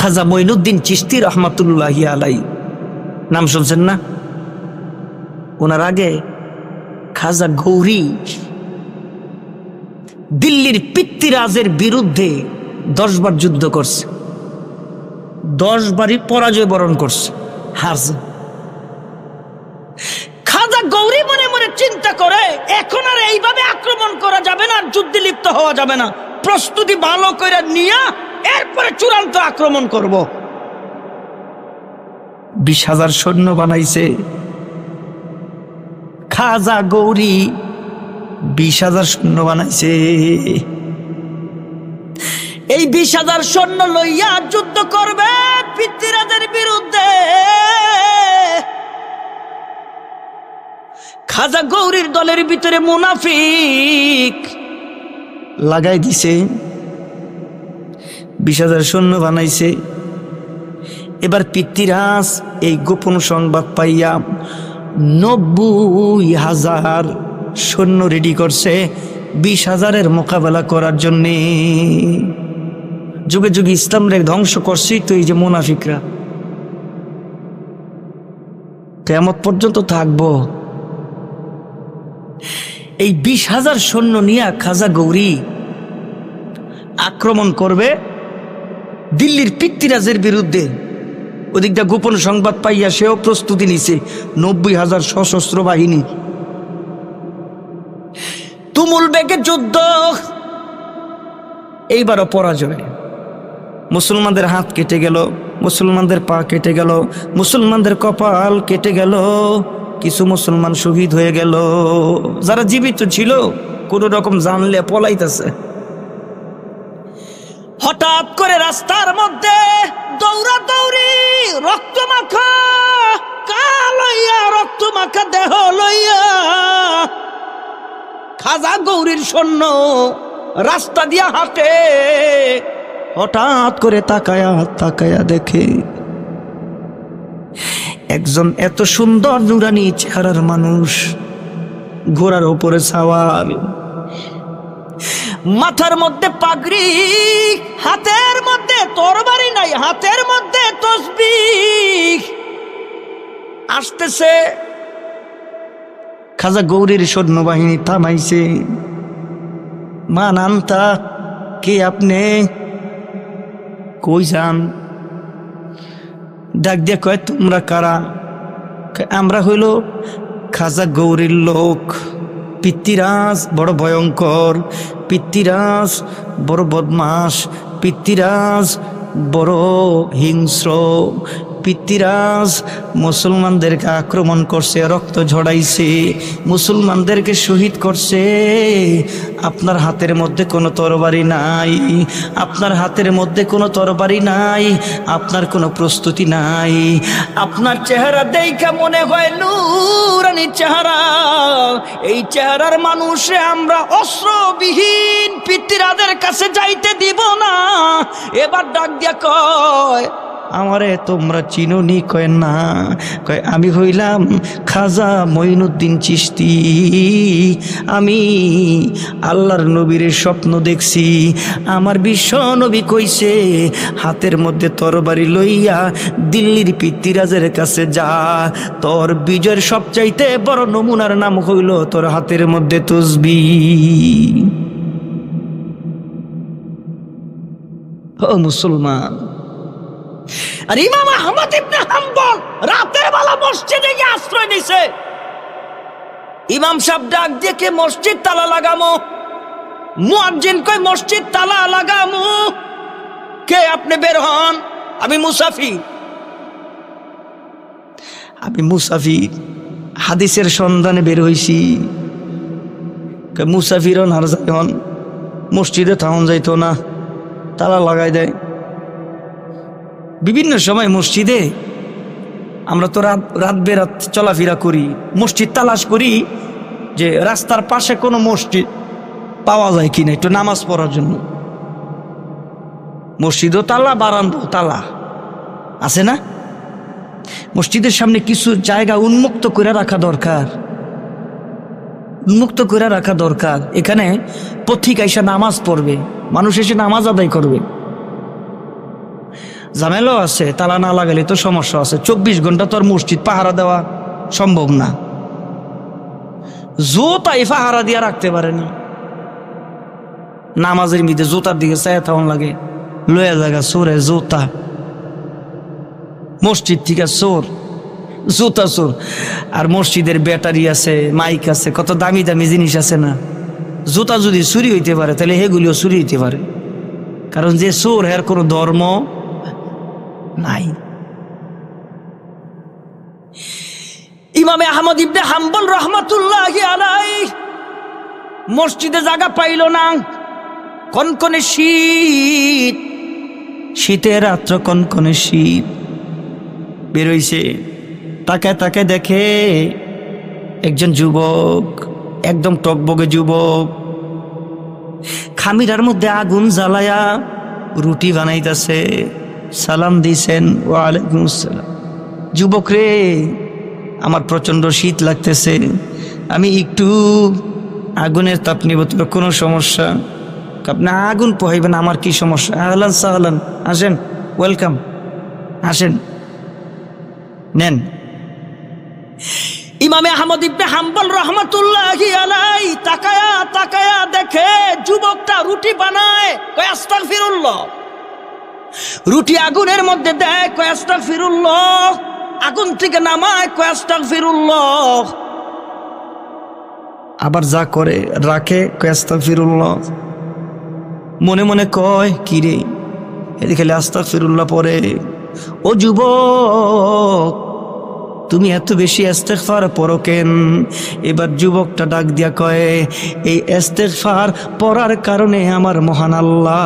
খাজা মঈনুদ্দিন চিশতি রহমাতুল্লাহি আলাই, নাম শুনছেন না? ওনার আগে খাজা গৌরী দিল্লির পিতৃরাজের বিরুদ্ধে 10 বার যুদ্ধ করছে, 10 বারই পরাজয় বরণ করছে, হারছে। খাজা গৌরী মনে মনে চিন্তা করে এখন আর এইভাবে আক্রমণ করা যাবে না, যুদ্ধে লিপ্ত হওয়া যাবে না, প্রস্তুতি ভালো করে নিয়ে এরপরে চূড়ান্ত আক্রমণ করব। 20,000 সৈন্য বানাইছে খাজা গৌরী, 20,000 সৈন্য বানাইছে। এই 20,000 সৈন্য লইয়া যুদ্ধ করবে পিতৃরাজের বিরুদ্ধে। খাজা গৌরীর দলের ভিতরে মুনাফিক লাগাই দিছে, 20,000 সৈন্য বানাইছে। এবার পিতৃরাজ এই গোপন সংবাদ পাইয়া 90,000 সৈন্য রেডি করছে 20,000-এর মোকাবেলা করার জন্যে। যুগে যুগে ইসলামের ধ্বংস করছেই তো এই যে মুনাফিকরা, কিয়ামত পর্যন্ত থাকবো। এই 20,000 সৈন্য নিয়ে খাজা গৌরী আক্রমণ করবে দিল্লির পিতৃরাজের বিরুদ্ধে। ওদিকটা গোপন সংবাদ পাইয়া সেও প্রস্তুতি নিছে, 90,000 সশস্ত্র বাহিনী। তুমুল বেগে যুদ্ধ, এইবারও পরাজয়। মুসলমানদের হাত কেটে গেল, মুসলমানদের পা কেটে গেল, মুসলমানদের কপাল কেটে গেল, কিছু মুসলমান শহীদ হয়ে গেল। যারা জীবিত ছিল কোন রকম জানলে পলাইতেছে। হঠাৎ করে রাস্তার মধ্যে দৌড়াদৌড়ি, রক্ত মাখা কালইয়া, রক্ত মাখা দেহ লইয়া খাজা গৌরীর সৈন্য রাস্তা দিয়া হাঁটে। হঠাৎ করে তাকায়া তাকায়া দেখে একজন এত সুন্দর নুরানি চেহারার মানুষ ঘোড়ার উপরে সাওয়ার, মাথার মধ্যে পাগড়ি, হাতের মধ্যে তরবারি নাই, হাতের মধ্যে তসবিহ, আসতেছে। খাজা গৌরীর সৈন্যবাহিনী থামাইছে। মা নান্তা, কে আপনি, কই যান? ডাক দিয়ে কয় তোমরা কারা? আমরা হইল খাজা গৌরীর লোক। পিতৃরাজ বড় ভয়ঙ্কর, পিতৃরাজ বড় বদমাস, পিতৃরাজ বড় হিংস্র, পিতৃরাজ মুসলমানদেরকে আক্রমণ করছে, রক্ত ঝড়াইছে, মুসলমানদেরকে শহীদ করছে। আপনার হাতের মধ্যে কোনো তরবারি নাই, আপনার হাতের মধ্যে কোনো তরবারি নাই, আপনার কোনো প্রস্তুতি নাই। আপনার চেহারা দেখা মনে হয় নূরানি চেহারা। এই চেহারার মানুষে আমরা অস্ত্রবিহীন পিতৃরাজের কাছে যাইতে দিব না। এবার ডাক দিয়া কয় আমারে তোমরা চিনোনি? কয় না। কয় আমি হইলাম খাজা মঈনুদ্দিন চিশতি। আমি আল্লাহর নবীর স্বপ্ন দেখছি, আমার বিশ্ব নবী কইছে হাতের মধ্যে তরবারি লইয়া দিল্লির পিতৃরাজের কাছে যা, তোর বিজয়ের সবচাইতে বড় নমুনার নাম হইল তোর হাতের মধ্যে তসবিহ। ও মুসলমান, আর ইমাম আহমদ ইবনে হাম্বল রাতের বেলা মসজিদে গিয়ে আশ্রয় নিছে। ইমাম সাহেব ডাক দিয়ে কে মসজিদ তালা লাগামো? মুয়াজ্জিন কয় মসজিদ তালা লাগামো। কে আপনি? বের হন, আমি মুসাফির। আমি মুসাফির, হাদিসের সন্ধানে বের হইছি। মুসাফির হন আর যাই হন, মসজিদে থাউন যাইতো না, তালা লাগাই দেয়। বিভিন্ন সময় মসজিদে আমরা তো রাত বেরাত চলাফেরা করি, মসজিদ তালাশ করি যে রাস্তার পাশে কোনো মসজিদ পাওয়া যায় কিনা একটু নামাজ পড়ার জন্য। মসজিদও তালা, বারান্দাও তালা, আছে না? মসজিদের সামনে কিছু জায়গা উন্মুক্ত করে রাখা দরকার, উন্মুক্ত করে রাখা দরকার। এখানে পথিক এসে নামাজ পড়বে, মানুষ এসে নামাজ আদায় করবে। ঝামেলাও আছে, তালা না লাগালে তো সমস্যা আছে। 24 ঘন্টা তো আর মসজিদ পাহারা দেওয়া সম্ভব না, জোতাই পাহারা দিয়া রাখতে পারে না। নামাজের মধ্যে জোতার দিকে চায় তখন লাগে লয়া জায়গা চোরে জোতা, মসজিদ থেকে চোর, জুতা চোর। আর মসজিদের ব্যাটারি আছে, মাইক আছে, কত দামি দামি জিনিস আছে না। জুতা যদি চুরি হইতে পারে তাহলে সেগুলিও চুরি হইতে পারে, কারণ যে চোর এর কোনো ধর্ম নাই। ইমামে আহমদ ইবনে হাম্বল রহমাতুল্লাহি আলাইহি মসজিদে জায়গা পাইল না। কনকনে শীত, শীতের রাত্র, কনকনে শীত। বেরোইছে, তাকায় তাকায় দেখে একজন যুবক, একদম টকবগে যুবক, খামিরার মধ্যে আগুন জ্বালায়া রুটি বানাইতেছে। সালাম দিছেন, ওয়ালাইকুম আসসালাম। যুবক রে, আমার প্রচন্ড শীত লাগতেছে, আমি একটু আগুনের তাপ নিব, তোর কোনো সমস্যা? আপনি আগুন পোহাইবেন, আমার কি সমস্যা? আহলান সাহলান, আসেন, ওয়েলকাম, আসেন, নেন। ইমামে আহমদ ইবনে হাম্বল রহমাতুল্লাহি আলাইহি তাকায়া তাকায়া দেখে যুবকটা রুটি বানায়, কয় আস্তাগফিরুল্লাহ। রুটি আগুনের মধ্যে দেয়, কয় আস্তাগফিরুল্লাহ। আগুন থেকে নামায়, কয় আস্তাগফিরুল্লাহ। আবার যা করে রাখে, কয় আস্তাগফিরুল্লাহ। মনে মনে কয় কি রে, এদিকে আস্তাগফিরুল্লাহ পরে। ও যুবক, তুমি এত বেশি ইস্তেগফার পড়ো কেন? এবার যুবকটা ডাক দিয়া কয়, এই ইস্তেগফার পড়ার কারণে আমার মহান আল্লাহ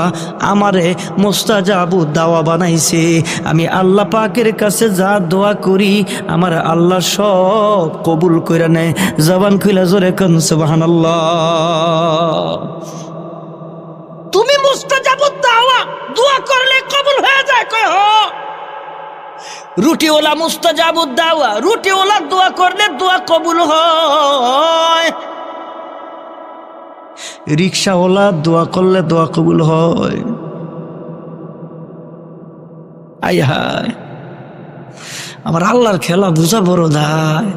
আমারে মুস্তাজাবু দাওয়া বানাইছে। আমি আল্লাহ পাকের কাছে যা দোয়া করি আমার আল্লাহ সব কবুল কইরা নেয়। জবান খুলে জোরে কোন সুবহানাল্লাহ। তুমি মুস্তাজাবু দাওয়া দোয়া করলে কবুল হয়ে যায়? কয় হ। রুটিওয়ালা মুস্তাজাবুদ দাওয়া, রুটিওয়ালা দোয়া করলে দোয়া কবুল হয়। রিকশাওয়ালা দোয়া করলে দোয়া কবুল হয়। আয় হায়, আমার আল্লাহর খেলা বুঝা বড় দায়।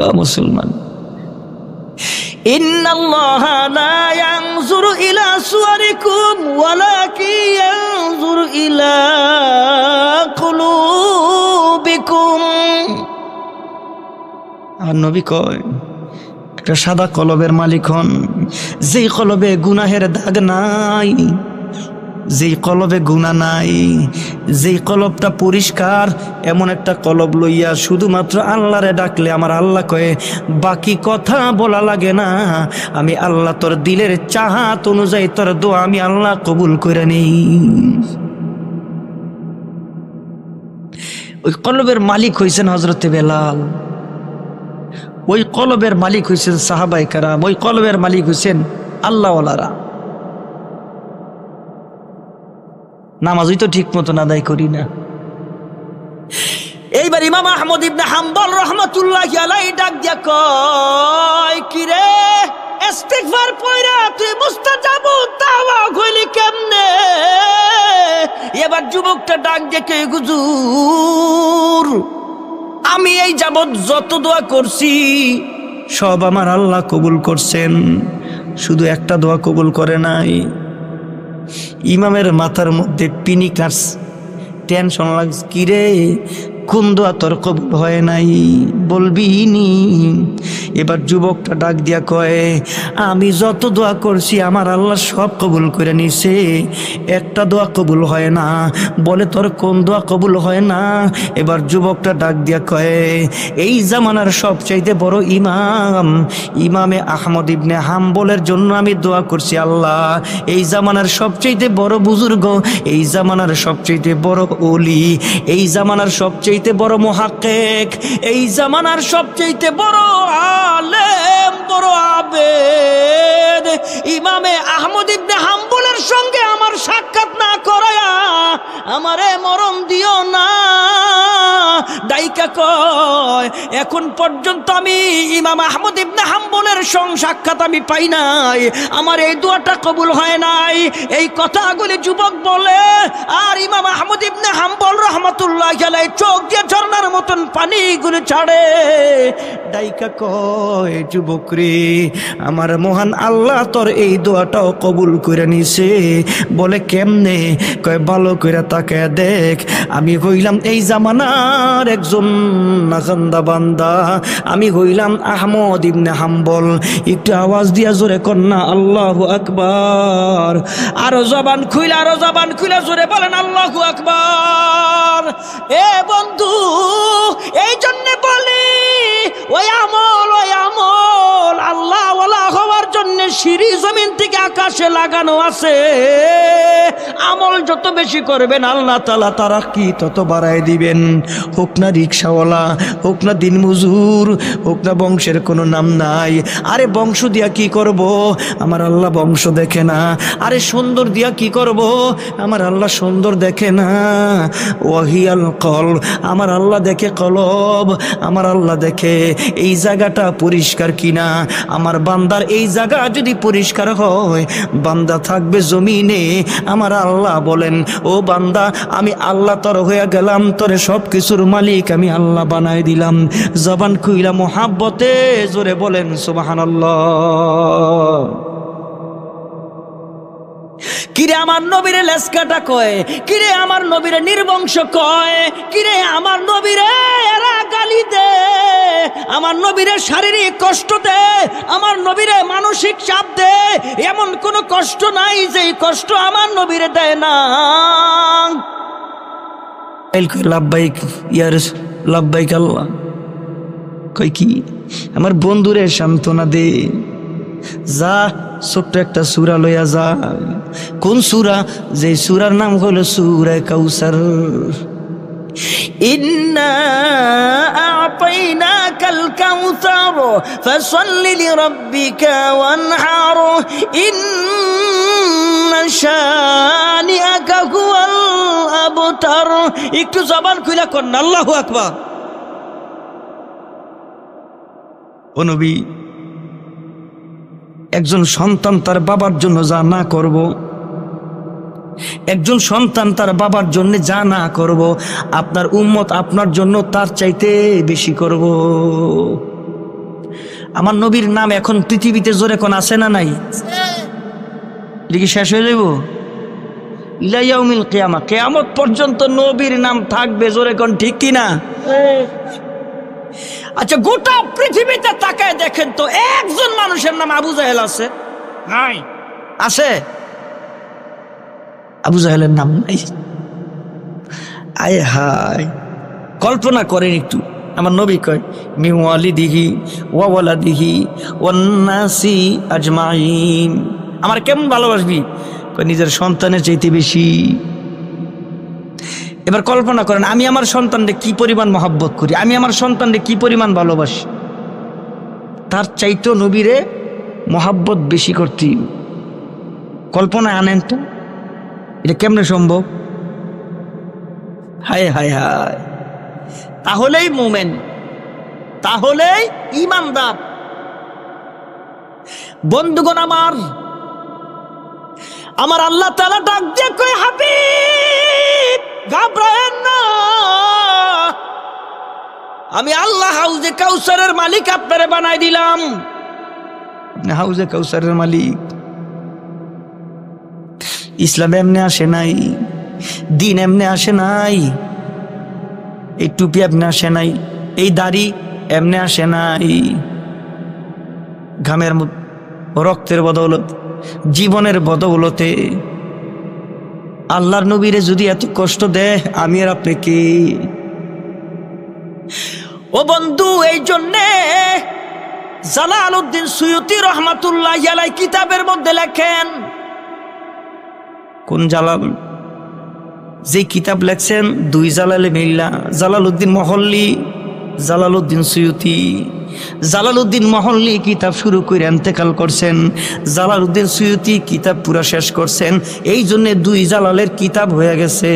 ও মুসলমান, ইন্নাল্লাহা লা ইয়ানজুরু ইলা সুওয়ারিকুম ওয়ালাকিন ইয়ানজুরু ইলা কুলুবিকুম। আর নবী কয়, একটা সাদা কলবের মালিক হন, যেই কলবে গুনাহের দাগ নাই, যেই কলবে গুনাহ নাই, যেই কলবটা পরিষ্কার, এমন একটা কলব লইয়া শুধুমাত্র আল্লাহরে ডাকলে আমার আল্লাহ কয়ে বাকি কথা বলা লাগে না। আমি আল্লাহ তোর দিলের চাহাত অনুযায়ী তোর দোয়া আমি আল্লাহ কবুল করে নেই। ওই কলবের মালিক হইছেন হযরতে বেলাল, ওই কলবের মালিক হইছেন সাহাবায়ে কেরাম, ওই কলবের মালিক হইছেন আল্লাহওয়ালারা। নামাজই তো ঠিক মতো আদায় করি না। এইবার ইমাম আহমদ ইবনে হাম্বল রাহমাতুল্লাহি আলাইহি ডাক দিয়া কয়, কি রে, ইস্তিগফার পয়রা তুই মুস্তাজাবু দাওয়া কইলি কেমনে? এবার যুবকটা ডাক দিয়ে কয়, হুজুর, আমি এই যাবত যত দোয়া করছি সব আমার আল্লাহ কবুল করছেন, শুধু একটা দোয়া কবুল করে নাই। ইমামের মাথার মধ্যে পিনি কাটস, টেনশন লাগছে, কিরে কোন দোয়া তোর কবুল হয় নাই বলবি নি? এবার যুবকটা ডাক দিয়া কয়, আমি যত দোয়া করছি আমার আল্লাহ সব কবুল করে নিছে, একটা দোয়া কবুল হয় না। বলে তোর কোন দোয়া কবুল হয় না? এবার যুবকটা ডাক দিয়া কয়, এই জামানার সবচাইতে বড় ইমাম ইমামে আহমদ ইবনে হাম্বলের জন্য আমি দোয়া করছি, আল্লাহ এই জামানার সবচাইতে বড় বুজুর্গ, এই জামানার সবচাইতে বড় ওলি, এই জামানার সবচাইতে বড় মুহাক্কিক, এই জামানার সবচাইতে বড় আলেম, বড় আবেদ ইমামে আহমদ ইবনে হাম্বলের সঙ্গে আমার সাক্ষাৎ না করায়া আমারে মরণ দিও না। ডাইকা কয় এখন পর্যন্ত আমি ইমাম আহমদ ইবনে হাম্বলের সাক্ষাৎ আমি পাই নাই, আমার এই দোয়াটা কবুল হয় নাই। এই কথাগুলি যুবক বলে, আর ইমাম আহমদ ইবনে হাম্বল রহমাতুল্লাহ আলাইহি চোখ দিয়ে ঝর্ণার মতন পানিগুলি ছাড়ে। ডাইকা কয় যুবক রে, আমার মহান আল্লাহ তোর এই দোয়াটাও কবুল করে নিছে। বলে কেমনে? কয় ভালো করে তাকায় দেখ, আমি হইলাম এই জামানার একজন নাখান্দা বান্দা, আমি হইলাম আহমদ ইবনে হাম্বল। একটু আওয়াজ দিয়া জোরে কন্যা আল্লাহু আকবার। আরো জবান খুইলা জোরে বলেন আল্লাহু আকবার। এ বন্ধু, এই জন্য বলি ওই আমল আল্লাহ ওয়ালা হওয়ার জন্য সিঁড়ি জমিন থেকে আকাশে লাগানো আছে। আমল যত বেশি করবেন আল্লাহ তাআলা তারাক্কি তত বাড়ায় দিবেন। হোক না রিক্সাওয়ালা, হোক না দিনমজুর, হোক না বংশের কোনো নাম নাই। আরে বংশ দিয়া কি করব? আমার আল্লাহ বংশ দেখে না। আরে সুন্দর দিয়া কি করব? আমার আল্লাহ সুন্দর দেখে না। ওয়াহিয়াল কলব, আমার আল্লাহ দেখে কলব। আমার আল্লাহ দেখে এই জায়গাটা পরিষ্কার কিনা। আমার বান্দার এই জায়গা যদি পরিষ্কার হয়, বান্দা থাকবে জমিনে। আমার আল্লাহ বলেন, ও বান্দা, আমি আল্লাহ তোর হয়ে গেলাম, তোরে সব কিছুর মালিক আমি আল্লাহ বানাই দিলাম। জবান খুইলা মোহাব্বতে জোরে বলেন সুবহানাল্লাহ। কিরে আমার নবীরে লেসকাটা কয়, কিরে আমার নবীরে নির্বংশ কয়, কিরে আমার নবীরে এরা গালি দে, আমার নবীরে শারীরিক কষ্ট দে, আমার নবীরে মানসিক চাপ দে। এমন কোন কষ্ট নাই যে কষ্ট আমার নবীরে দেয় না। লাব্বাইক ইয়া রাসূল, লাব্বাইক আল্লাহ। কই কি আমার বন্ধুরে সান্ত্বনা দে, যা ছোট্ট একটা সূরা লইয়া যা। কোন সূরা? যে সূরার নাম হলো সূরা কাউসার। ইন্না আ'তাইনাকাল কাউসার ফাসাল্লি লিরাব্বিকা ওয়ানহার ইন্না শানিআকা হুয়াল আবতার। একটু জবান খুলে কন্যা আল্লাহু আকবার। ও নবী, একজন সন্তান তার বাবার জন্য যা না করব, একজন সন্তান তার বাবার জন্য যা না করব, আপনার উম্মত আপনার জন্য তার চাইতে বেশি করব। আমার নবীর নাম এখন পৃথিবীতে জোরে কোন আছে না নাই? লিখি শেষ হয়ে যাব ইলা ইয়াউমিল কিয়ামা, কিয়ামত পর্যন্ত নবীর নাম থাকবে। জোরে কোন ঠিক কিনা? আচ্ছা, গোটা পৃথিবীতে তাকায় দেখেন তো, একজন মানুষের নাম আবু জাহেল আছে? নাই। আছে? আবু জাহেলের নাম নাই। আয় হায়, কল্পনা করেন একটু। আমার নবী কয় মি ওয়ালিদিহি ওয়া ওয়ালাদিহি ওয়ান নাসি আজমাইন। আমার কেমন ভালোবাসবি? কয় নিজের সন্তানের চাইতে বেশি। এবার কল্পনা করেন, আমি আমার সন্তানকে কি পরিমাণ মহব্বত করি, আমি আমার সন্তানকে কি পরিমাণ ভালোবাসি। তার চাইতেও নবীরে মহব্বত বেশি করতে। কল্পনা আনেন তো, এটা কেমনে সম্ভব? হায় হায় হায়। তাহলেই মুমিন, তাহলেই ঈমানদার। বন্ধুগণ আমার আল্লাহ তাআলা ডাক দিয়ে কয়, হাবিব ঘাবড়ায়েন না, আমি আল্লাহ হাউজে কাউসারের মালিক আপনারে বানাই দিলাম। হাউজে কাউসারের মালিক। ইসলাম এমনি আসে নাই, দিন এমনি আসে নাই, এই টুপি এমনি আসে নাই, এই দাড়ি এমনি আসে নাই। ঘামের রক্তের বদৌলত, জীবনের বদৌলতে আল্লাহর নবীরে যদি এত কষ্ট দেয়, আমি আর আপনি কি? ও বন্ধু, এই জন্যে জালালউদ্দিন সুয়ুতি রহমাতুল্লাহি আলাইহি কিতাবের মধ্যে লেখেন। কোন জালাল? যে কিতাব লেখছেন দুই জালালে মিল্লা, জালালউদ্দিন মহল্লি, জালালউদ্দিন সুয়ুতি। জালালউদ্দিন মহল্লি কিতাব শুরু করে ইন্তেকাল করছেন, জালালউদ্দিন সুয়ুতি কিতাব পুরা শেষ করছেন। এই জন্য দুই জালালের কিতাব হয়ে গেছে।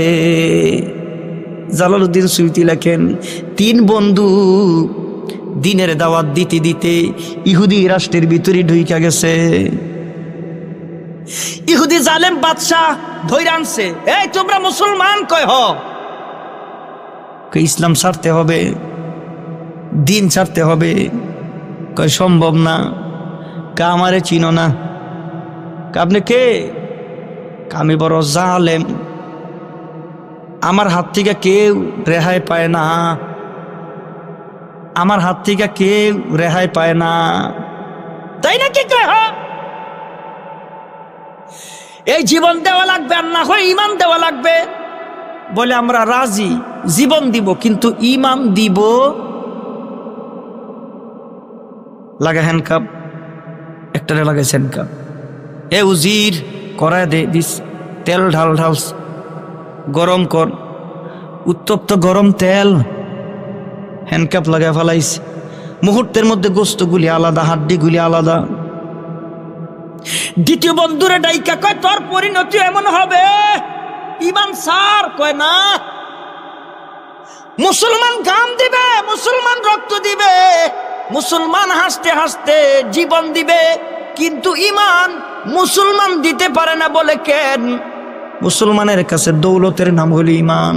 জালালউদ্দিন সুয়ুতী লেখেন, 3 বন্ধু দিনের দাওয়াত দিতে দিতে ইহুদি রাষ্ট্রের ভিতরে ঢুইকা গেছে। ইহুদি জালেম বাদশাহ ধইরা আনছে, এই তোমরা মুসলমান কয় হ, ইসলাম ছাড়তে হবে, দিন ছাড়তে হবে। কয় সম্ভব না। কা আমারে চিনো না? আপনি কে? আমি বড় জালেম, আমার হাত থেকে কেউ রেহাই পায় না, আমার হাত থেকে কেউ রেহাই পায় না। তাই নাকি? কয় হ, এই জীবন দেওয়া লাগবে আর না হয় ঈমান দেওয়া লাগবে। বলে আমরা রাজি, জীবন দিব কিন্তু ঈমান দিব। লাগা হ্যান্ডকাপ, একটারে লাগাইছে হ্যান্ডকাপ। এ উজির করায় দে দিস, তেল ঢাল ঢাল, গরম কর, উত্তপ্ত গরম তেল, হ্যান্ডকাপ লাগাই ফেলাইছে। মুহূর্তের মধ্যে গোস্তগুলি আলাদা, হাড্ডিগুলি আলাদা। দ্বিতীয় বন্ধুরে ডাইকা কয়, তোর পরিণতি এমন হবে, ঈমান ছাড়। কয় না, মুসলমান গাম দিবে, মুসলমান রক্ত দিবে, মুসলমান হাসতে হাসতে জীবন দিবে, কিন্তু ঈমান মুসলমান দিতে পারে না। বলে কেন? মুসলমানের কাছে দৌলতের নাম হলো ঈমান,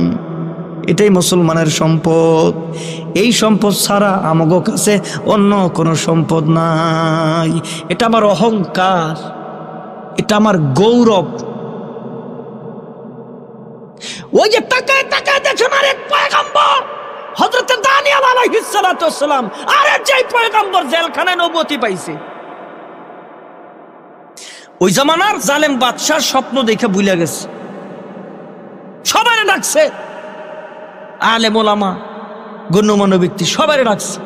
এটাই মুসলমানের সম্পদ। এই সম্পদ ছাড়া আমাগো কাছে অন্য কোনো সম্পদ নাই। এটা আমার অহংকার, এটা আমার গৌরব। ওই যে তাকায় তাকায় দেখুন আরেক পয়গম্বর হযরত দানিয়েল আলাইহিস সালাতু ওয়াস সালাম, আরে যেই পয়গম্বর জেলখানায় নবুয়তি পাইছে। ওই জামানার জালেম বাদশার স্বপ্ন দেখে ভুলে গেছে, সবাই ডাকছে, আলেম ওলামা গণ্যমান্য ব্যক্তি সবাই ডাকছে।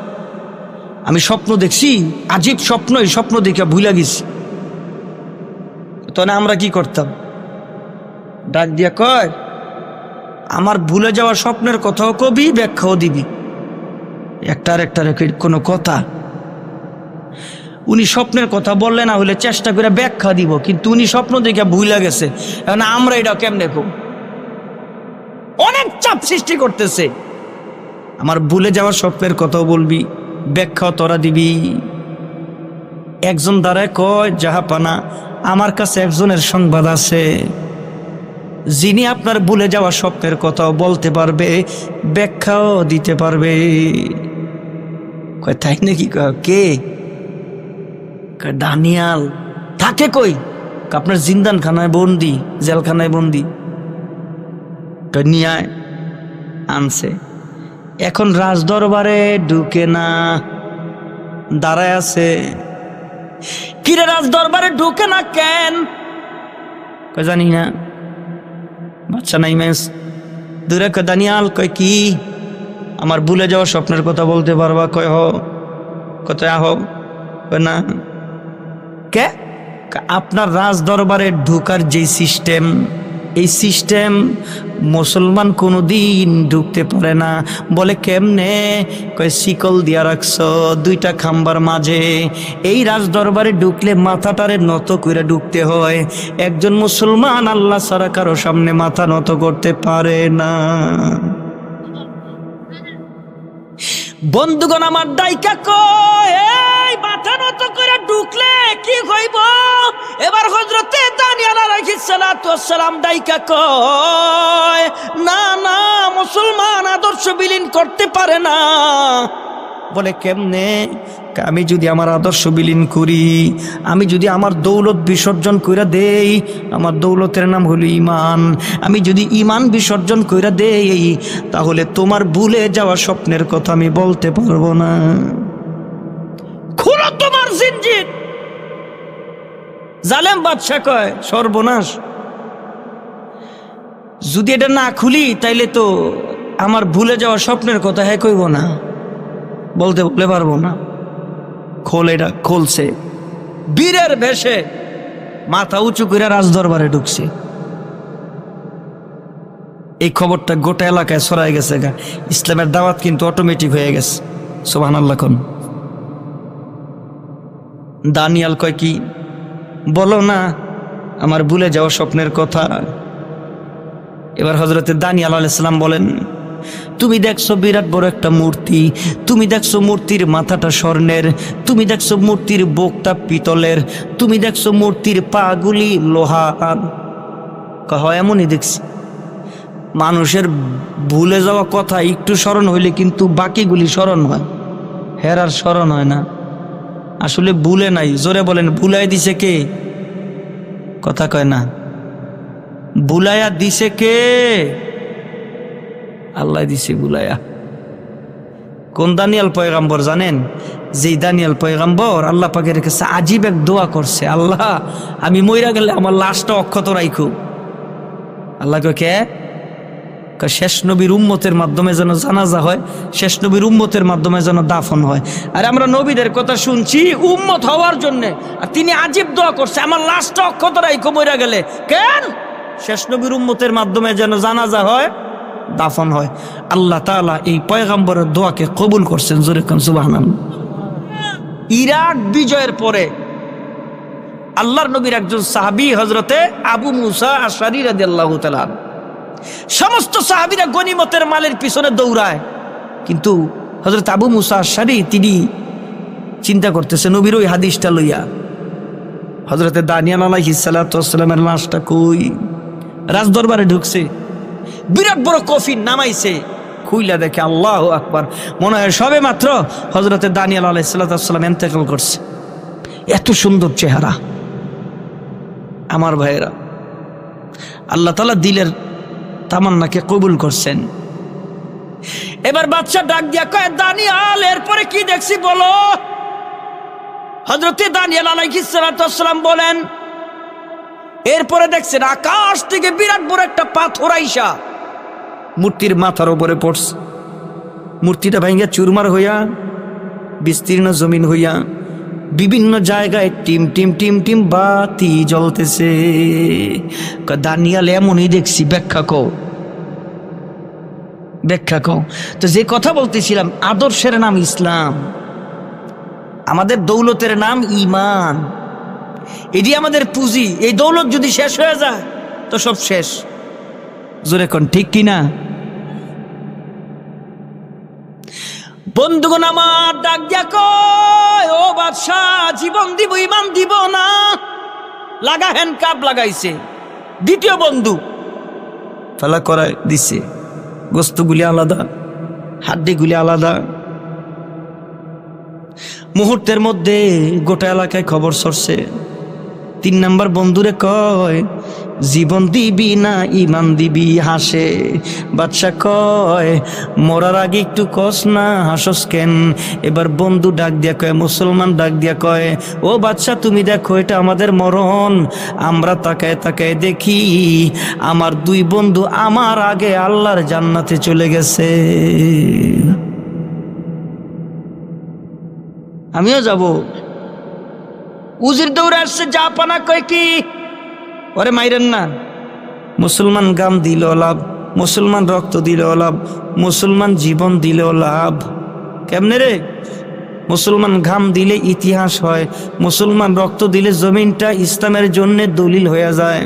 আমি স্বপ্ন দেখছি, আজীব স্বপ্ন, এই স্বপ্ন দেখে ভুলে গেছি। তখন আমরা কি করতাম? ডাক দিয়া কয়, আমার ভুলে যাওয়া স্বপ্নের কথাও কবি, ব্যাখ্যাও দিবি, একটার কোনো কথা। উনি স্বপ্নের কথা বললে না হলে চেষ্টা করে ব্যাখ্যা দিব, কিন্তু উনি স্বপ্ন দেখে ভুলে গেছে। এখন আমরা এটা কেমনে কম? অনেক চাপ সৃষ্টি করতেছে। আমার ভুলে যাওয়ার স্বপ্নের কথাও বলবি, ব্যাখ্যাও তোরা দিবি। একজন দাঁড়ায় কয়, জাহাপানা, আমার কাছে একজনের সংবাদ আছে, যিনি আপনার ভুলে যাওয়া স্বপ্নের কথাও বলতে পারবে, ব্যাখ্যাও দিতে পারবে। কয় তাই নাকি? কে? দানিয়াল। থাকে কই? আপনার জিন্দানখানায় বন্দি, জেলখানায় বন্দি। নিয়ে আনছে। এখন রাজ দরবারে ঢুকে না, দাঁড়ায় আছে। কিরে রাজ দরবারে ঢুকে না কেন? কয় জানি না, বাচ্চা নাই মেস। দূরে কয় দানিয়াল। কয় কি? আমার ভুলে যাওয়া স্বপ্নের কথা বলতে পারবা? কয় হ। কত আহ? কয় না। কে? আপনার রাজ দরবারে ঢুকার যে সিস্টেম, এই সিস্টেম মুসলমান কোনোদিন ঢুকতে পারে না। বলে কেমনে? কয় শিকল দিয়া রাখছ 2টা খাম্বার মাঝে। এই রাজ দরবারে ঢুকলে মাথাটারে নত করে ঢুকতে হয়। একজন মুসলমান আল্লাহ ছাড়া কারো সামনে মাথা নত করতে পারে না। বন্ধুগণ আমার ডাইকা কয়, এই মাথা নত করে ঢুকলে কি হইব? এবার হযরতে দানিয়েল আলাইহিস সালাতু ওয়াস সালাম ডাইকা কয়, না না, মুসলমান আদর্শ বিলীন করতে পারে না। বলে কেমনে? আমি যদি আমার আদর্শ বিলীন করি, আমি যদি আমার দৌলত বিসর্জন কইরা দেই, আমার দৌলতের নাম হলো ঈমান, আমি যদি ঈমান বিসর্জন কইরা দেই, তাহলে তোমার ভুলে যাওয়া স্বপ্নের কথা আমি বলতে পারবো না। খুলো তোমার জিনজির। জালেম বাদশা কয়, সর্বনাশ, যদি এটা না খুলি তাইলে তো আমার ভুলে যাওয়া স্বপ্নের কথা হ্যাঁ কইব না, বলতে পারবো না। খোল। এটা খুলছে, বীরের বেশে মাথা উঁচু করে রাজ দরবারে ঢুকছে। এই খবরটা গোটা এলাকায় ছড়াই গেছে। ইসলামের দাওয়াত কিন্তু অটোমেটিক হয়ে গেছে। সুবহানাল্লাহ। কোন দানিয়াল কয়, কি বলো না আমার ভুলে যাওয়া স্বপ্নের কথা। এবার হযরতে দানিয়াল আলাইহিস সালাম বলেন, তুমি দেখছো বিরাট বড় একটা মূর্তি, তুমি দেখছো মূর্তির মাথাটা স্বর্ণের, তুমি দেখছো মূর্তির বুকটা পিতলের, তুমি দেখছো মূর্তির পাগুলি লোহার। হয় এমনই দেখছি। মানুষের ভুলে যাওয়া কথা একটু স্মরণ হইলে কিন্তু বাকিগুলি স্মরণ হয়, হেরার স্মরণ হয় না। আসলে ভুলে নাই, জোরে বলেন ভুলাই দিছে কে? কথা কয় না। বুলাইয়া দিছে কে? আল্লাহ দিছে বুলাইয়া। কোন দানিয়াল পয়গাম্বর জানেন? যেই দানিয়াল পয়গাম্বর আল্লাহ পাকের কাছে আজীব এক দোয়া করছে, আল্লাহ আমি মইরা গেলে আমার লাশটা অক্ষত রাখো। আল্লাহ কে? শেষ নবীর উম্মতের মাধ্যমে যেন জানাজা হয়, শেষ নবীর উম্মতের মাধ্যমে যেন দাফন হয়। আর আমরা নবীদের কথা শুনছি উম্মত হওয়ার জন্য, আর তিনি আজীব দোয়া করছে আমার লাশটা অক্ষত রাখো মইরা গেলে। কেন? শেষ নবীর উম্মতের মাধ্যমে যেন জানাজা হয়, দাফন হয়। আল্লাহ তাআলা এই পয়গম্বরের দোয়াকে কবুল করছেন। জোরে কোন সুবহানাল্লাহ। ইরাক বিজয়ের পরে আল্লাহর নবীর একজন সাহাবী হযরতে আবু মুসা আশআরী রাদিয়াল্লাহু তাআলা, সমস্ত সাহাবীরা গনিমতের মালের পিছনে দৌড়ায়, কিন্তু হযরত আবু মুসা আশআরী তিনি চিন্তা করতেছে নবীর ওই হাদিসটা লইয়া, হযরতে দানিয়াল আলাইহিস সালাতু ওয়াস সালামের লাশটা কই? রাজদরবারে ঢুকছে, বিরাট বড় কফিন নামাইছে, খুইলা দেখে আল্লাহু আকবার, মনে হয় সবে মাত্র হযরতে দানিয়াল আলাইহিস সালাতু ওয়াস সালাম ইন্তেকাল করছে। এত সুন্দর চেহারা। আমার ভাইয়েরা, আল্লাহ তাআলা দিলের তামান্নাকে কবুল করছেন। এবার বাদশা ডাক দিয়া কয়, দানিয়াল এরপরে কি দেখছি বলো? হযরতে দানিয়াল আলাইহিস সালাতু ওয়াস সালাম বলেন, এরপরে দেখছেন আকাশ থেকে বিরাট বড় একটা পাথর আইসা মূর্তির মাথার উপরে পড়ছে। মূর্তিটা ভাঙ্গা চুরমার হইয়া বিস্তীর্ণ জমিন হইয়া বিভিন্ন জায়গায় টিম টিম টিম টিম বাতি জ্বলতেছে। দানিয়াল এমনই দেখছি, ব্যাখ্যা কও, ব্যাখ্যা কও। তো যে কথা বলতেছিলাম, আদর্শের নাম ইসলাম, আমাদের দৌলতের নাম ঈমান, এটি আমাদের পুঁজি। এই দৌলত যদি শেষ হয়ে যায় তো সব শেষ। জোরে কোন ঠিক কিনা? বন্ধুগণ আমার ডাক দিয়া কয়, ও বাদশা জীবন দিব ঈমান দিব না? লাগা হ্যান্ডকাপ লাগাইছে। দ্বিতীয় বন্ধু ফেলা করায় দিছে, গোস্তগুলি আলাদা, হাড্ডিগুলি আলাদা। মুহূর্তের মধ্যে গোটা এলাকায় খবর ছড়ছে। 3 নাম্বার বন্ধুরে কয়, জীবন দিবি না ঈমান দিবি? হাসে। বাদশা কয়, মরার আগে একটু কস না, হাসস কেন? এবার বন্ধু ডাক দিয়া কয়, মুসলমান ডাক দিয়া কয়, ও বাদশা তুমি দেখো এটা আমাদের মরণ। আমরা তাকায় তাকায় দেখি আমার 2 বন্ধু আমার আগে আল্লাহর জান্নাতে চলে গেছে, আমিও যাব। উজির দৌড়ে আসছে, যা পানা কয় কি? ওরে মাইরেন না। মুসলমান গাম দিলেও লাভ, মুসলমান রক্ত দিলেও লাভ, মুসলমান জীবন দিলেও লাভ। কেমনে রে? মুসলমান ঘাম দিলে ইতিহাস হয়, মুসলমান রক্ত দিলে জমিনটা ইসলামের জন্য দলিল হয়ে যায়,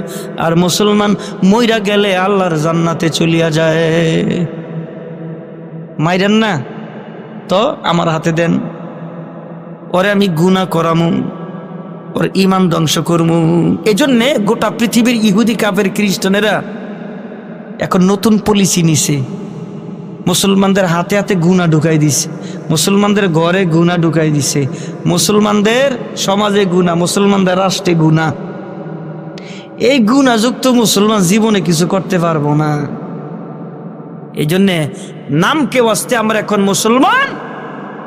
আর মুসলমান মইরা গেলে আল্লাহর জান্নাতে চলিয়া যায়। মাইরেন না তো আমার হাতে দেন, ওরে আমি গুনাহ করামু, ওর ঈমান ধ্বংস করমু। এজন্যে গোটা পৃথিবীর ইহুদি কাফের খ্রিস্টানেরা এখন নতুন পলিসি নিছে, মুসলমানদের হাতে হাতে গুনাহ ঢুকাই দিছে, মুসলমানদের ঘরে গুনাহ ঢুকাই দিছে, মুসলমানদের সমাজে গুনাহ, মুসলমানদের রাষ্ট্রে গুনাহ। এই গুনাহযুক্ত মুসলমান জীবনে কিছু করতে পারবো না। এই জন্যে নামকে ওয়াস্তে আমরা এখন মুসলমান,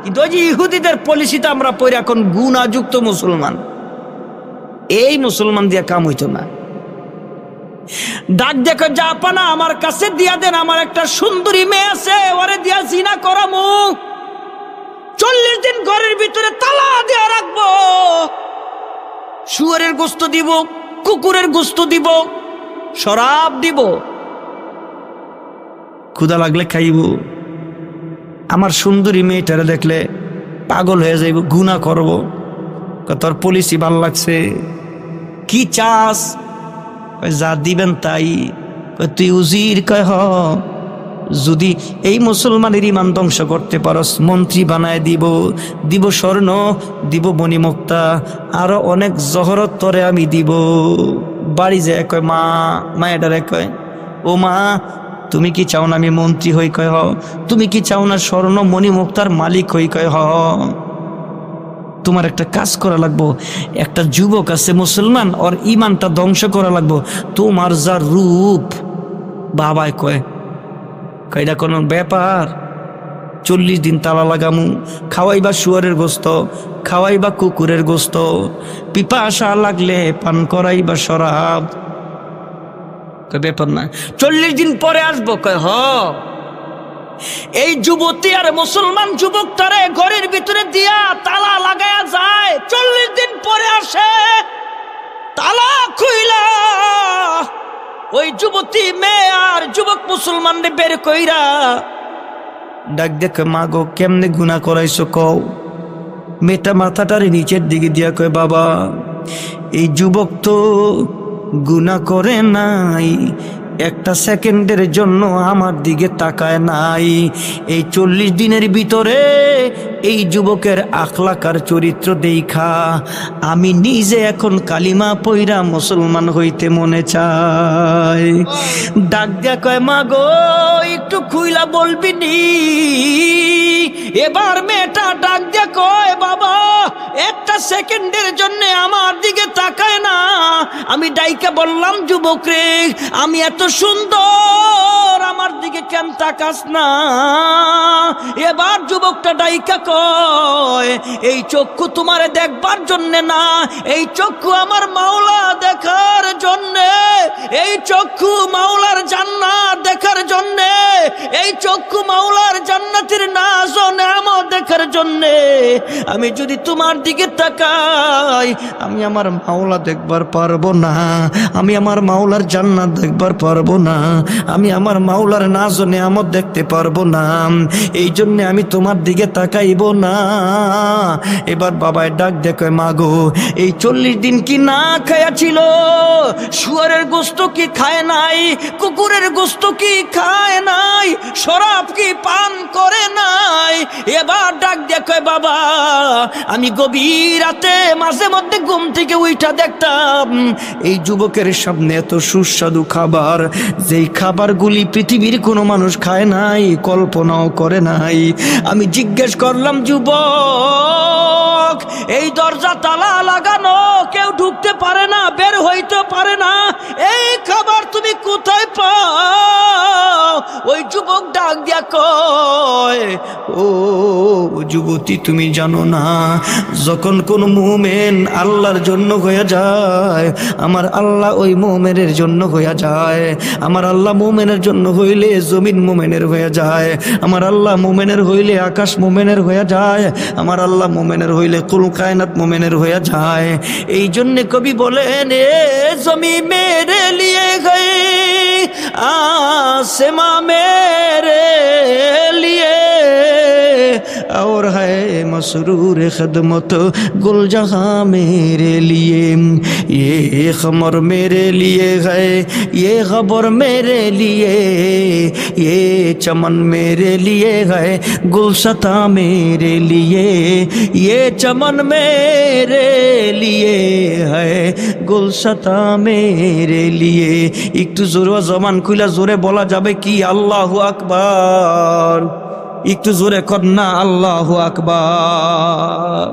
কিন্তু ওই যে ইহুদিদের পলিসিতে আমরা পড়ে এখন গুনাহযুক্ত মুসলমান। এই মুসলমান দিয়া কাম হইতো না। ডাক দেখো, যা পানা আমার কাছে দিয়া দেন, আমার একটা সুন্দরী মেয়ে আছে, ওরে দিয়া জিনা করামু। 40 দিন ঘরের ভিতরে তালা দিয়া রাখবো, শুয়োরের গোস্ত দিব, কুকুরের গোস্ত দিব, শরাব দিব, ক্ষুধা লাগলে খাইব। আমার সুন্দরী মেয়েটারে দেখলে পাগল হয়ে যাইব, গুনাহ করব। তোর পলিসি ভাল লাগছে, কি চাস? যা দিবেন তাই। তুই উজির? কয় হ। যদি এই মুসলমানের ইমান ধ্বংস করতে পারস মন্ত্রী বানায় দিব, দিব স্বর্ণ, দিব মণিমুক্তা, আরো অনেক জহরত তরে আমি দিব। বাড়ি যায় কয় মা, মায়েডারে কয় ও মা তুমি কি চাও না আমি মন্ত্রী হই? কয় হ। তুমি কি চাও না স্বর্ণ মণিমুক্তার মালিক হই? কয় হ। তোমার একটা কাজ করা লাগবো, একটা যুবক আছে মুসলমান, ওর ইমানটা ধ্বংস করা লাগবো। তোমার যা রূপ। বাবাই কয় এটা কোনো ব্যাপার? 40 দিন তালা লাগামু, খাওয়াইবা শুয়ারের গোস্ত, খাওয়াইবা কুকুরের গোস্ত, পিপাসা লাগলে পান করাইবা শরাব। কয় ব্যাপার না, 40 দিন পরে আসবো। কয় হ। এই যুবতী আর মুসলমান যুবকটারে ঘরের ভিতরে দিয়া তালা লাগায়া যায়, 40 দিন পরে আসে, তালা খুইলা ওই যুবতী মেয়ে আর যুবক মুসলমানরে বের কইরা ডাক দেখে মা গো কেমনে গুনাহ করাইছো কও। মেয়েটা মাথাটারে নিচের দিকে দিয়া কয় বাবা এই যুবক তো গুনাহ করে নাই, একটা সেকেন্ডের জন্য আমার দিকে তাকায় নাই। এই 40 দিনের ভিতরে এই যুবকের আখলাক আর চরিত্র দেখা আমি নিজে এখন কালিমা পইরা মুসলমান হইতে মনে চাই। ডাক দিয়া কয় মা গো একটু খুইলা বলবি নি? এবার মেয়েটা ডাক দিয়া কয় বাবা একটা সেকেন্ডের জন্য আমার দিকে তাকায় না। আমি ডাইকা বললাম যুবক রে আমি এত সুন্দর, আমার দিকে কেন তাকাস না? এবার যুবকটা ডাইকা কয় এই চক্ষু তোমারে দেখবার জন্য না, এই চক্ষু আমার মাওলা দেখার জন্য, এই চক্ষু মাওলার জান্নাত দেখার জন্য, এই চক্ষু মাওলার জান্নাতের নাজ ও নেয়ামত দেখার জন্য। আমি যদি তোমার দিকে তাকাই আমি আমার মাওলা দেখবার পারবো না, আমি আমার মাওলার জান্নাত দেখবার পারবো না, আমি আমার মাওলার নাজ ও নেয়ামত দেখতে পারবো না, এই জন্য আমি তোমার দিকে তাকাইব না। এবার বাবায় ডাক দেখে মা গো এই 40 দিন কি না খায়া ছিল? শুয়ারের গোস্ত কি খায় নাই? কুকুরের গোস্ত কি খায় নাই? শরাব কি পান করে নাই? এবার ডাক দেখে বাবা আমি গভীর রাতে মাঝে মধ্যে ঘুম থেকে উঠা দেখতাম এই যুবকের সামনে এত সুস্বাদু খাবার, যেই খাবারগুলি পৃথিবীর কোনো মানুষ খায় নাই, কল্পনাও করে নাই। আমি জিজ্ঞেস করলাম যুবক এই দরজা তালা লাগানো, কেউ ঢুকতে পারে না, বের হইতে পারে না, এই খাবার তুমি কোথায় পাও? ওই যুবক ডাক দিয়া কয় ও যুবতী তুমি জানো না যখন কোন মুমিন আল্লাহর জন্য হয়ে যায় আমার আল্লাহ ওই মুমিনের জন্য হয়ে যায়, আমার আল্লাহ মুমিনের জন্য হইলে জমিন মুমিনের হয়ে যায়, আমার আল্লাহ মুমিনের হইলে আকাশ মুমিনের হয়ে যায়, আমার আল্লাহ মুমিনের হইলে কুল কায়নাত মুমিনের হয়ে যায়। এই জন্য কবি বলেন এ জমি মেরে লিয়ে গয়ে आसमां मेरे लिए और है मसरूर खदमत गुल जहां मेरे लिए, ये खमर मेरे लिए है, ये खबर मेरे लिए, ये चमन मेरे लिए है, गुलशता मेरे लिए, ये चमन मेरे लिए है, गुलशता मेरे लिए। একটু জোরে জবান খুলে জোরে বলা যাবে কি আল্লাহু আকবার? একটু জোরে কর না আল্লাহু আকবার।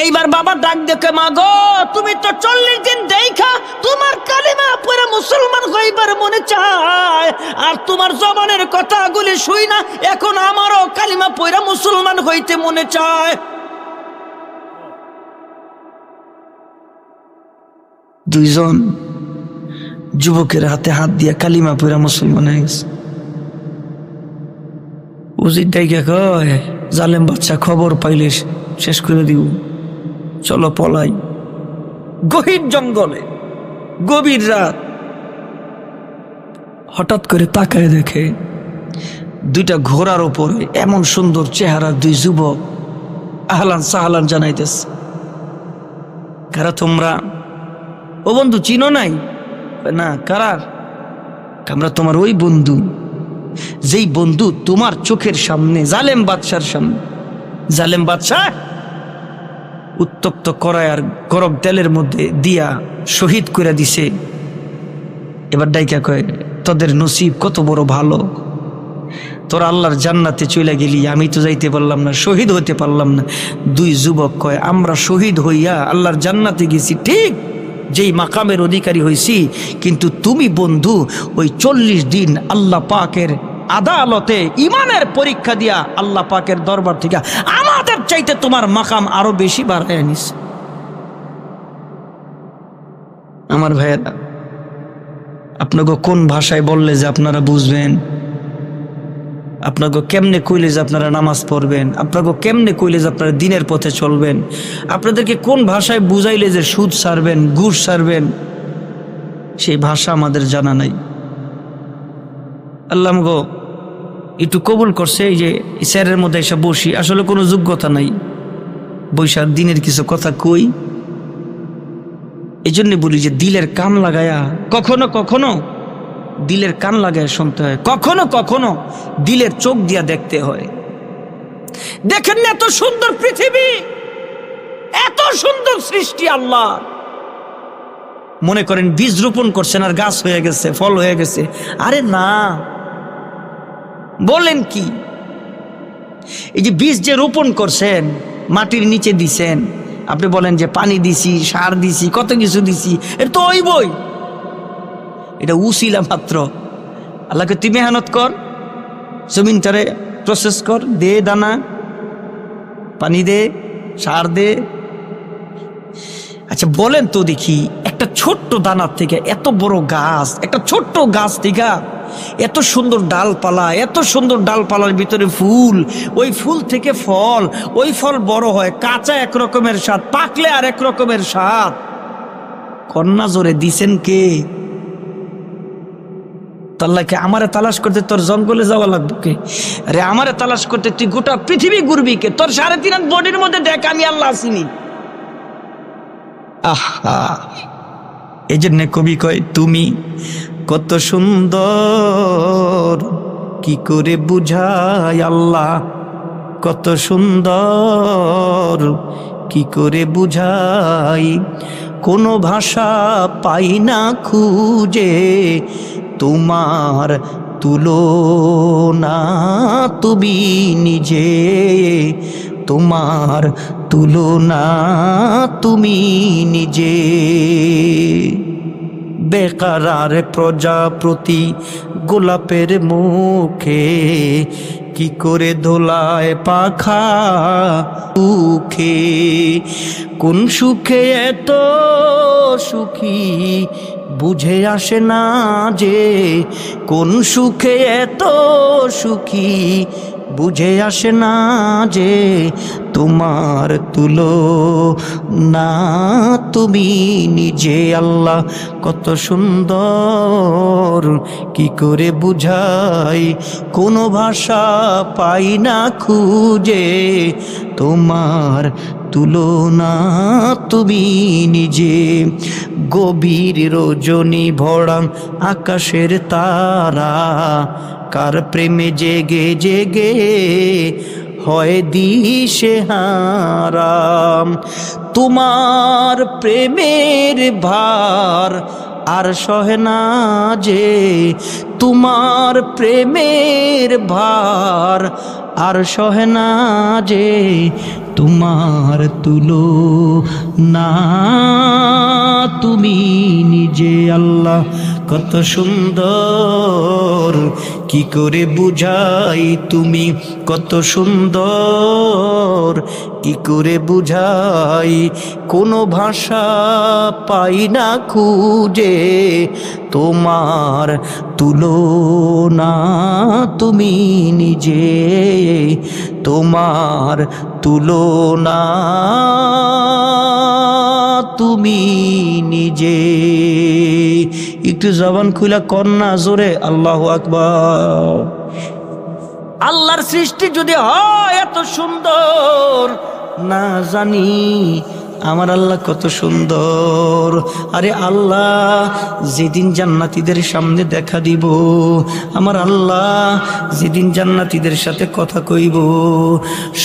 এইবার বাবা ডাক দেখে মা গো তুমি তো 40 দিন দেখা তোমার কালিমা পড়ে মুসলমান হইবার মনে চায়, আর তোমার জবানের কথাগুলি শুই না এখন আমারও কালিমা পড়ে মুসলমান হইতে মনে চায়। দুইজন যুবকের হাতে হাত দিয়া কালিমা পড়ে মুসলমান হয়ে গেছে। উজির ডাইকা কয় জালেম বাচ্চা খবর পাইলে শেষ করে দিব, চলো পলাই। গভীর জঙ্গলে গভীর রাত, হঠাৎ করে তাকায় দেখে দুইটা ঘোড়ার উপরে এমন সুন্দর চেহারা দুই যুবক আহলান সাহলান জানাইতেছে। কারা তোমরা? ও বন্ধু চিনো নাই? না। কারার? আমরা তোমার ওই বন্ধু, যেই বন্ধু তোমার চোখের সামনে জালেম বাদশার সামনে, জালেম বাদশাহ উত্তপ্ত করায় আর গরম তেলের মধ্যে দিয়া শহীদ করে দিছে। এবার ডাইকা কয়, তোদের নসিব কত বড় ভালো, তোরা আল্লাহর জান্নাতে চলে গেলি, আমি তো যাইতে পারলাম না, শহীদ হইতে পারলাম না। দুই যুবক কয়, আমরা শহীদ হইয়া আল্লাহর জান্নাতে গেছি ঠিক, যেই মাকামের অধিকারী হইছি, কিন্তু তুমি বন্ধু ওই 40 দিন আল্লাহ পাকের আদালতে ইমানের পরীক্ষা দিয়া আল্লাহ পাকের দরবার থেকে আমাদের চাইতে তোমার মাকাম আরো বেশি বাড়ায় নিস। আমার ভাইয়েরা, আপনাকে কোন ভাষায় বললে যে আপনারা বুঝবেন? আপনাকে কেমনে কইলে যে আপনারা নামাজ পড়বেন? আপনাকে কেমনে কইলে যে আপনারা দিনের পথে চলবেন? আপনাদেরকে কোন ভাষায় বুঝাইলে যে সুদ ছাড়বেন, ঘুষ ছাড়বেন? সেই ভাষা আমাদের জানা নাই। আল্লাহ গো একটু কবুল করছে এই যে স্যারের মধ্যে এসে বসি, আসলে কোনো যোগ্যতা নাই, বৈশাখ দিনের কিছু কথা কই। এই জন্য বলি যে দিলের কান লাগায়া কখনো কখনো দিলের কান লাগায় শুনতে হয়, কখনো কখনো দিলের চোখ দিয়া দেখতে হয়। দেখেন না এত সুন্দর পৃথিবী, এত সুন্দর সৃষ্টি আল্লাহ। মনে করেন বীজ রোপণ করছেন আর গাছ হয়ে গেছে, ফল হয়ে গেছে। আরে না, বলেন কি? এই যে বীজ যে রোপণ করছেন, মাটির নিচে দিছেন, আপনি বলেন যে পানি দিছি, সার দিছি, কত কিছু দিছি, এটা তো ওই বই, এটা উসিলা মাত্র। আল্লাহকে তুই মেহনত কর, জমিনটারে প্রসেস কর, দে দানা, পানি দে, সার দে। আচ্ছা বলেন তো দেখি, একটা ছোট্ট দানার থেকে এত বড় গাছ, একটা ছোট্ট গাছ থেকে এত সুন্দর ডালপালা, এত সুন্দর ডালপালার ভিতরে ফুল, ওই ফুল থেকে ফল, ওই ফল বড় হয়, কাঁচা এক রকমের স্বাদ, পাকলে আর এক রকমের স্বাদ। কন্যা জোরে দিছেন কে? আল্লাহকে আমারে তালাশ করতে তোর জঙ্গলে যাওয়া লাগবে কে? আরে আমারে তালাশ করতে তুই গোটা পৃথিবী ঘুরবি কে? তোর 3.5 বডির মধ্যে দেখ আমি আল্লাহ আসিনি। আহা, এই জন্য কবি কয়, তুমি কত সুন্দর, কি করে বুঝাই আল্লাহ, কত সুন্দর, কি করে বুঝাই, কোনো ভাষা পাই না খুঁজে, তোমার তুলনা তুমি নিজে, তোমার তুলনা তুমি নিজে। বেকারার প্রজাপতি গোলাপের মুখে, কি করে দোলায় পাখা সুখে, কোন সুখে এত সুখী বুঝে আসে না যে, কোন সুখে এত সুখী বুঝে আসে না যে, তোমার তুলনা তুমি নিজে। আল্লাহ কত সুন্দর, কি করে বুঝাই, কোনো ভাষা পাই না খুঁজে, তোমার তুলনা তুমি নিজে। গভীর রজনী ভরা আকাশের তারা, কার প্রেমে জেগে জেগে হয় দিশেহারা, তোমার প্রেমের ভার আর সহে না যে, তোমার প্রেমের ভার আর সহে না যে, তোমার তুলনা তুমি নিজে। আল্লাহ কত সুন্দর, কি করে বুঝাই, তুমি কত সুন্দর, কি করে বুঝাই, কোনো ভাষা পাই না খুঁজে, তোমার তুলনা তুমি নিজে, তোমার তুলনা তুমি নিজে। একটু জবান খুলা কন্যা জোরে আল্লাহু আকবার। আল্লাহর সৃষ্টি যদি হয় এত সুন্দর, না জানি আমার আল্লাহ কত সুন্দর। আরে আল্লাহ যেদিন জান্নাতীদের সামনে দেখা দিব, আমার আল্লাহ যেদিন জান্নাতীদের সাথে কথা কইব,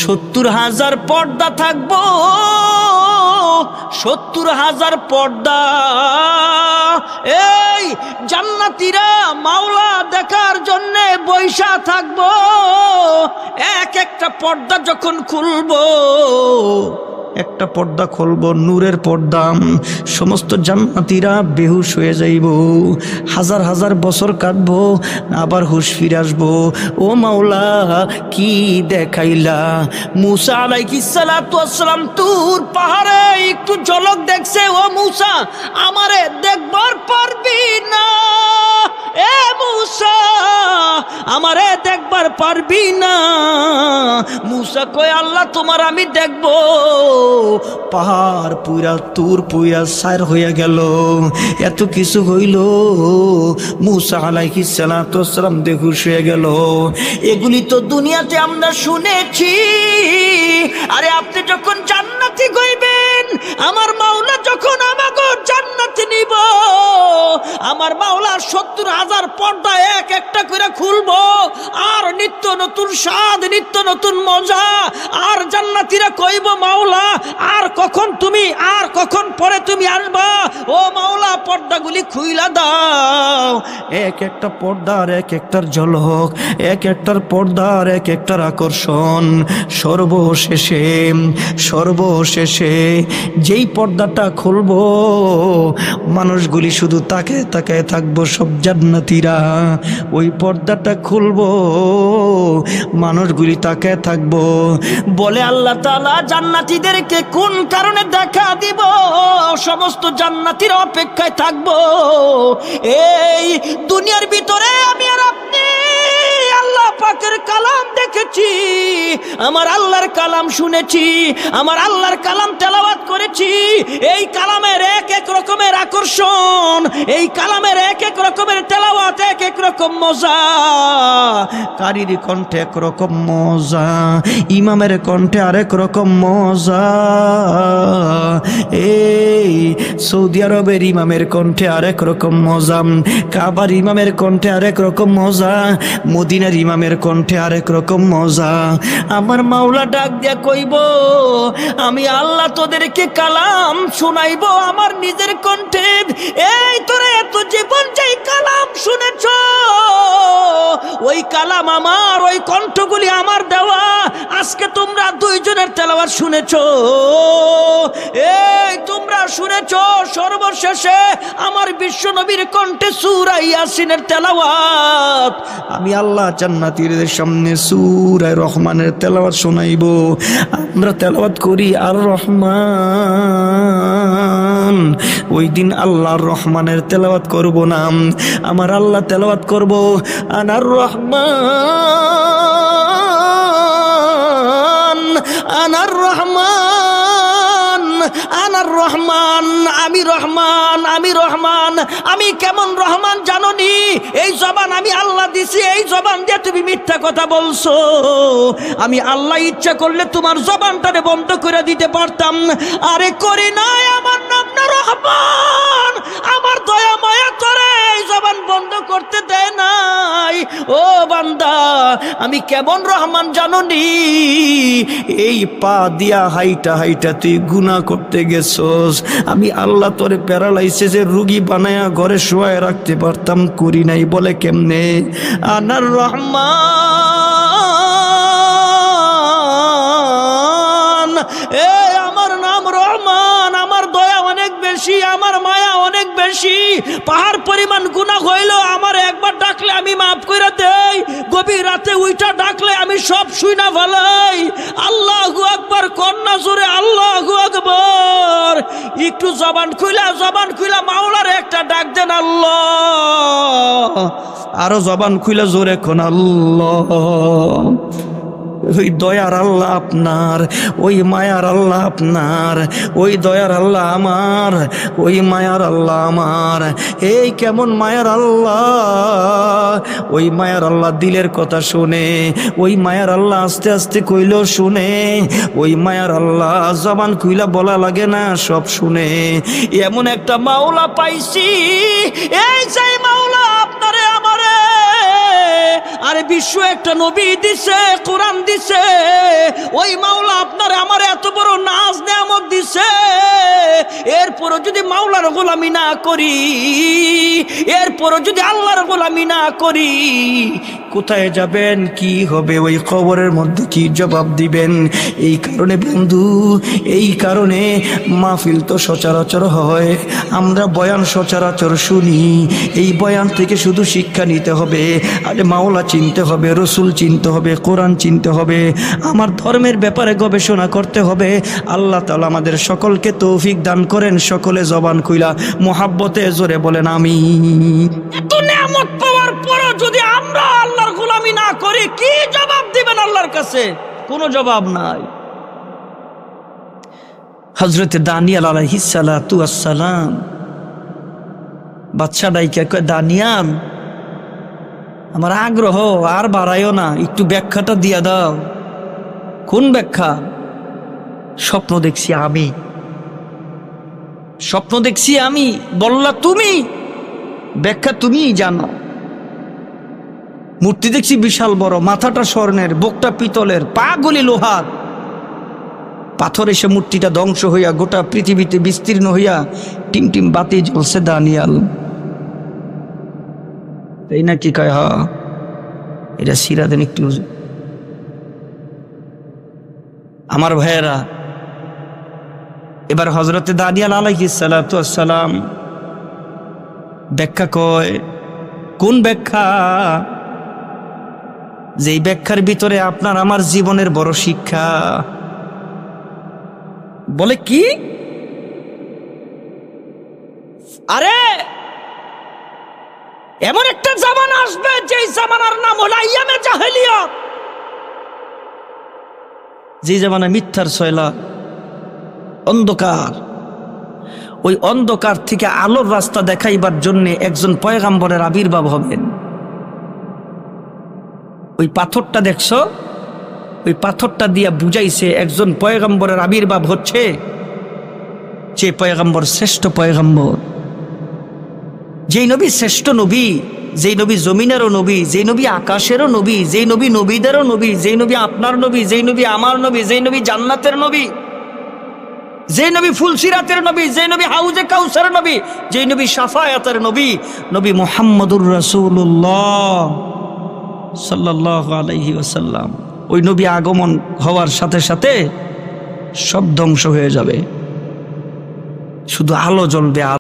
70,000 পর্দা থাকবো, 70,000 পর্দা। এই জান্নাতীরা মাওলা দেখার জন্য বৈশা থাকবো। এক একটা পর্দা যখন খুলবো, একটা পর্দা খুলবো, নূরের পর্দা, সমস্ত জান্নাতীরা বেহুশ হয়ে যাইব। হাজার হাজার বছর কাটবো, আবার হুশ ফিরে আসবো। ও মাওলা কি দেখাইলা? মুসা আলাইহিস সালাতু ওয়াস সালাম তুর পাহাড়ে একটু ঝলক দেখছে। ও মুসা, আমারে দেখবার পারবি না? এ মুসা, আমারে দেখবার পারবি না? মুসা কয়, আল্লাহ তোমার আমি দেখবো। পাহাড় পুরা তুর পুরা সার হইয়া গেল। এত কিছু হইল, মুসা আলাইহিস সালাতু ওয়াস সালাম বেহুশ হয়ে গেল। এগুলি তো দুনিয়াতে আমরা শুনেছি। আরে আপনি যখন জান্নাতি হইবেন, আমার মাওলা যখন আমাকে জান্নাতে নিব, আমার মাওলা 70,000 পর্দা এক একটা করে খুলবো, আর নিত্য নতুন স্বাদ, নিত্য নতুন মজা। আর জান্নাতীরা কইব, মাওলা আর কখন তুমি, আর কখন পরে তুমি আসবা? ও মাওলা পর্দাগুলি খুইলা দাও। এক একটা পর্দার এক একটার ঝলক, এক একটার পর্দার এক একটার আকর্ষণ। সর্বশেষে সর্বশেষে যেই পর্দাটা খুলবো, মানুষগুলি শুধু তাকায় তাকায় থাকবো, সব জান্নাতীরা। ওই পর্দাটা খুলবো, মানুষগুলি তাকায় থাকবো। বলে আল্লাহ তাআলা জান্নাতীদেরকে কোন কারণে দেখা দিব? সমস্ত জান্নাতীরা অপেক্ষায় থাকবো। এই দুনিয়ার ভিতরে আমি আর আপনি আল্লাহ পাকের কালাম দেখেছি, আমার আল্লাহর কালাম শুনেছি, আমার আল্লাহর কালাম তেলাওয়াত করেছি। এই কালামের এক এক রকমের আকর্ষণ, এই কালামের এক এক রকমের তেলাওয়াত, এক এক রকম মজা। কারীর কণ্ঠে এক রকম মজা, ইমামের কণ্ঠে আরেক রকম মজা। এই সৌদি আরবের ইমামের কণ্ঠে আরেক রকম মজা, কাবার ইমামের কণ্ঠে আরেক রকম মজা, মদিনার ইমামের কণ্ঠে আরেক রকম মজা। আমার মাওলা ডাক দিয়া কইব, আমি আল্লাহ তোদেরকে কালাম শোনাইব আমার নিজের কণ্ঠে। এই তোরা এত জীবন যেই কালাম শুনেছ, ওই কালাম আমার, ওই কণ্ঠগুলি আমার দেওয়া। আজকে তোমরা দুইজনের তেলাওয়াত শুনেছ, এই তোমরা শুনেছ সর্বশেষে আমার বিশ্ব নবীর কণ্ঠে সূরা ইয়াসিনের তেলাওয়াত। আমি আল্লাহ জান্নাতীদের সামনে সূরা রহমানের তেলাওয়াত শোনাইব। আমরা তেলাওয়াত করি আর রহমান, ওই দিন আল্লাহর রহমানের তেলাওয়াত করব না, আমার আল্লাহ তেলাওয়াত করব আনার রহমান, আনার রহমান, আনার রহমান, আমি রহমান, আমি রহমান। আমি কেমন রহমান জানোনি? এই জবান আমি আল্লাহ দিছি, এই জবান দিয়ে তুমি মিথ্যা কথা বলছো। আমি আল্লাহ ইচ্ছা করলে তোমার জবানটারে বন্ধ করে দিতে পারতাম, আরে করি নাই। আমার নাম না রহমান, আমার দয়া মায়া করে এই জবান বন্ধ করতে দেয় নাই। ও বান্দা, আমি কেমন রহমান জানোনি? এই পা দিয়া হাইটা হাইটা তুই গুনাহ করতে গেছস, আমি আল্লাহ তোরে প্যারালাইসিসের রুগী বানায়া ঘরে শোয়ায় রাখতে পারতাম, করি নাই। বলে কেমনে? আনার রহমান, এ আমার নাম রহমান, আমার দয়া অনেক বেশি, আমার মায়া অনেক বেশি। পাহাড় পরিমাণ গুনাহ হইল, আমার একবার ডাকলে আমি মাফ করে দেই, গভীর রাতে উইটা ডাকলে আমি সব শুইনা ফেলাই। আল্লাহু আকবার কন্যা জোরে আল্লাহু আকবার। একটু জবান খুইলা মাওলার একটা ডাক দেন আল্লাহ। আরো জবান খুইলা জোরে কোন আল্লাহ। ওই দয়ার আল্লাহ আপনার, ওই মায়ার আল্লাহ আপনার, ওই দয়ার আল্লাহ আমার, ওই মায়ার আল্লাহ আমার। এই কেমন মায়ার আল্লাহ! ওই মায়ার আল্লাহ দিলের কথা শুনে, ওই মায়ার আল্লাহ আস্তে আস্তে কইলেও শুনে, ওই মায়ার আল্লাহ জবান কইলা বলা লাগে না, সব শুনে। এমন একটা মাওলা পাইছি, এই সেই মাওলা আপনারে আমারে আরে বিশ্ব একটা নবী দিছে, কোরআন দিছে। ওই মাওলা আপনারে আমার এত বড় নাজ নেয়ামত দিছে, এরপরও যদি মাওলার গোলামি না করি, এরপরও যদি আল্লাহর গোলামি না করি, কোথায় যাবেন, কি হবে, ওই কবরের মধ্যে কি জবাব দিবেন? এই কারণে বন্ধু, এই কারণে মাহফিল তো সচরাচর হয়, আমরা বয়ান সচরাচর শুনি। এই বয়ান থেকে শুধু শিক্ষা নিতে হবে, আরে মাওলা চিনতে হবে, রসুল চিনতে হবে, কোরআন চিনতে হবে, আমার ধর্মের ব্যাপারে গবেষণা করতে হবে। আল্লাহ তাআলা আমাদের সকলকে তৌফিক দান করেন। সকলে জবান খুইলা মুহাব্বতে জোরে বলেন আমিন। এত নিয়ামত পাওয়ার পরও যদি আমরা আল্লাহর গোলামি না করি, কি জবাব দিবেন আল্লাহর কাছে? কোনো জবাব নাই। হযরতে দানিয়াল আলাইহিস সালাতু ওয়াস সালাম বাদশা ডাইকা কয়, দানিয়াল আমার আগ্রহ আর বাড়াইও না, একটু ব্যাখ্যাটা দিয়া দাও। কোন ব্যাখ্যা? স্বপ্ন দেখছি আমি, স্বপ্ন দেখছি আমি। বললা তুমি, ব্যাখ্যা তুমিই জানো। মূর্তি দেখছি বিশাল বড়, মাথাটা স্বর্ণের, বুকটা পিতলের, পা গুলি লোহার। পাথর এসে মূর্তিটা ধ্বংস হইয়া গোটা পৃথিবীতে বিস্তীর্ণ হইয়া টিম টিম বাতি জ্বলছে। দানিয়াল এই না কি কয়? হ্যাঁ, এটা সিরা দেন একটু। আমার ভাইয়েরা, এবার হযরতে দানিয়াল আলাইহিস সালাতু ওয়াস সালাম ব্যাখ্যা কয়। কোন ব্যাখ্যা? যেই ব্যাখ্যার ভিতরে আপনার আমার জীবনের বড় শিক্ষা। বলে কি? আরে এমন একটা জামানা আসবে, যেই জামানার নাম হলো আইয়ামে জাহেলিয়াত। যে জামানা মিথ্যার ছয়লা, অন্ধকার, ওই অন্ধকার থেকে আলোর রাস্তা দেখাইবার জন্য একজন পয়গাম্বরের আবির্ভাব হবেন। ওই পাথরটা দেখছো, ওই পাথরটা দিয়া বুঝাইছে একজন পয়গাম্বরের আবির্ভাব হচ্ছে, যে পয়গাম্বর শ্রেষ্ঠ পয়গাম্বর, যেই নবী শ্রেষ্ঠ নবী, যেই নবী জমিনেরও নবী, যেই নবী আকাশেরও নবী, যেই নবী নবীদেরও নবী, যেই নবী আপনার নবী, যেই নবী আমার নবী, যেই নবী জান্নাতের নবী, যেই নবী ফুলসিরাতের নবী, যেই নবী হাউজে কাউসারের নবী, যেই নবী শাফায়াতের নবী, নবী মুহাম্মদুর রাসূলুল্লাহ সাল্লাল্লাহু আলাইহি ওয়াসাল্লাম। ওই নবী আগমন হওয়ার সাথে সাথে সব ধ্বংস হয়ে যাবে, শুধু আলো জ্বলবে।